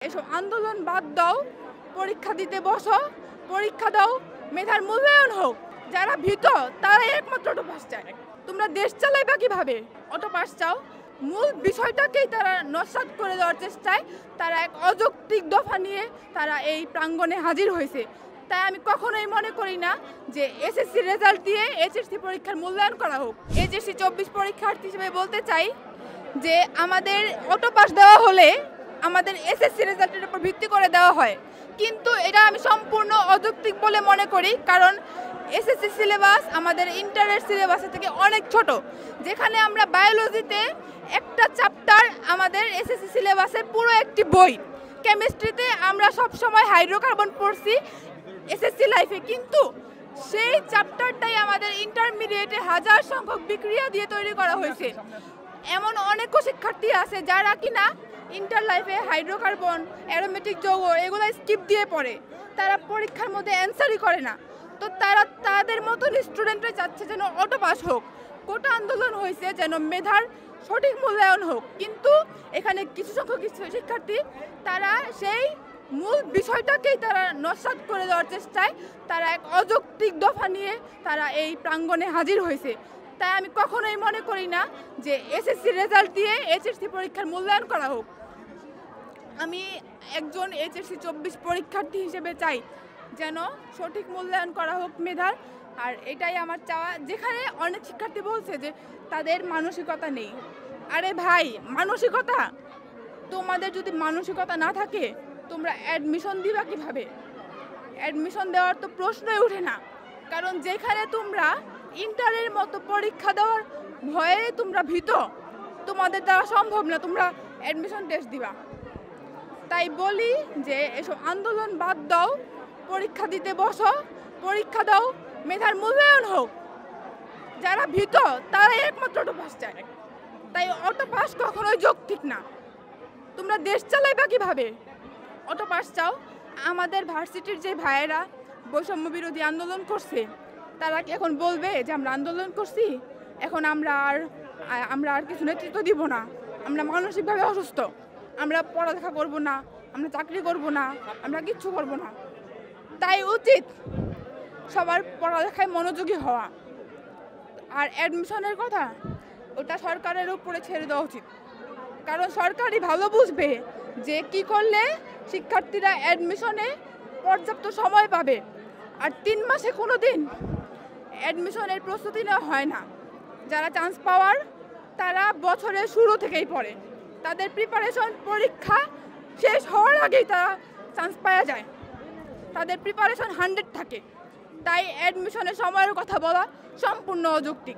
এসব আন্দোলন বাদ দাও, পরীক্ষা দিতে বসো, পরীক্ষা দাও, মেধার মূল্যায়ন হোক। যারা ভীত তারাই একমাত্র অটো পাস চায়। তোমরা দেশ চালাইবা কিভাবে? অটো পাস চাও। মূল বিষয়টাকেই তারা নস্যাৎ করে দেওয়ার চেষ্টায় তারা এক অযৌক্তিক দফা নিয়ে তারা এই প্রাঙ্গণে হাজির হয়েছে। তাই আমি কখনোই মনে করি না যে এসএসসি রেজাল্ট দিয়ে এইচএসসি পরীক্ষার মূল্যায়ন করা হোক। এইচএসসি 24 পরীক্ষার্থী হিসেবে বলতে চাই যে আমাদের অটো পাস দেওয়া হলে আমাদের এসএসসি রেজাল্টের উপর ভিত্তি করে দেওয়া হয়, কিন্তু এটা আমি সম্পূর্ণ অযৌক্তিক বলে মনে করি। কারণ এসএসসি সিলেবাস আমাদের ইন্টারের সিলেবাসের থেকে অনেক ছোট। যেখানে আমরা বায়োলজিতে একটা চ্যাপ্টার আমাদের এসএসসি সিলেবাসের পুরো একটি বই, কেমিস্ট্রিতে আমরা সব সময় হাইড্রোকার্বন পড়ছি এসএসসি লাইফে, কিন্তু সেই চ্যাপ্টারটাই আমাদের ইন্টারমিডিয়েটে হাজার সংখ্যক বিক্রিয়া দিয়ে তৈরি করা হয়েছে। এমন অনেকও শিক্ষার্থী আছে যারা কিনা ইন্টার লাইফে হাইড্রোকার্বন, অ্যারোমেটিক যৌগ এগুলো স্কিপ দিয়ে পড়ে, তারা পরীক্ষার মধ্যে অ্যান্সারই করে না। তো তারা তাদের মতন স্টুডেন্টরা চাচ্ছে যেন অটো পাস হোক, কোটা আন্দোলন হয়েছে যেন মেধার সঠিক মূল্যায়ন হোক, কিন্তু এখানে কিছু সংখ্যক শিক্ষার্থী তারা সেই মূল বিষয়টাকেই তারা নস্যাৎ করে দেওয়ার চেষ্টায় তারা এক অযৌক্তিক দফা নিয়ে তারা এই প্রাঙ্গণে হাজির হয়েছে। তাই আমি কখনোই মনে করি না যে এসএসসি রেজাল্ট দিয়ে এইচএসসি পরীক্ষার মূল্যায়ন করা হোক। আমি একজন এইচএসসি 24 পরীক্ষার্থী হিসেবে চাই যেন সঠিক মূল্যায়ন করা হোক মেধার, আর এটাই আমার চাওয়া। যেখানে অনেক শিক্ষার্থী বলছে যে তাদের মানসিকতা নেই, আরে ভাই মানসিকতা, তোমাদের যদি মানসিকতা না থাকে তোমরা অ্যাডমিশন দিবা কিভাবে? অ্যাডমিশন দেওয়ার তো প্রশ্নই ওঠে না, কারণ যেখানে তোমরা ইন্টারের মতো পরীক্ষা দেওয়ার ভয়ে তোমরা ভীত, তোমাদের দ্বারা সম্ভব না তোমরা অ্যাডমিশন টেস্ট দিবা। তাই বলি যে এসব আন্দোলন বাদ দাও, পরীক্ষা দিতে বসো, পরীক্ষা দাও, মেধার মূল্যায়ন হোক। যারা ভীত তারাই একমাত্র অটো পাস চায়। তাই অটো পাস কখনোই যৌক্তিক না। তোমরা দেশ চালাইবা কিভাবে? অটো পাস চাও। আমাদের ভার্সিটির যে ভাইয়েরা বৈষম্য বিরোধী আন্দোলন করছে, তারা কি এখন বলবে যে আমরা আন্দোলন করছি, এখন আমরা আর কিছু নেতৃত্ব দিব না, আমরা মানসিকভাবে অসুস্থ, আমরা পড়ালেখা করব না, আমরা চাকরি করব না, আমরা কিচ্ছু করব না? তাই উচিত সবার পড়ালেখায় মনোযোগী হওয়া। আর অ্যাডমিশনের কথা ওটা সরকারের উপরে ছেড়ে দেওয়া উচিত, কারণ সরকারই ভালো বুঝবে যে কি করলে শিক্ষার্থীরা অ্যাডমিশনে পর্যাপ্ত সময় পাবে। আর 3 মাসে কোনো দিন অ্যাডমিশনের প্রস্তুতি নেওয়া হয় না। যারা চান্স পাওয়ার তারা বছরের শুরু থেকেই পড়ে, তাদের প্রিপারেশন পরীক্ষা শেষ হওয়ার আগেই তারা চান্স পাওয়া যায়, তাদের প্রিপারেশন 100 থাকে। তাই অ্যাডমিশনের সময়ের কথা বলা সম্পূর্ণ অযৌক্তিক।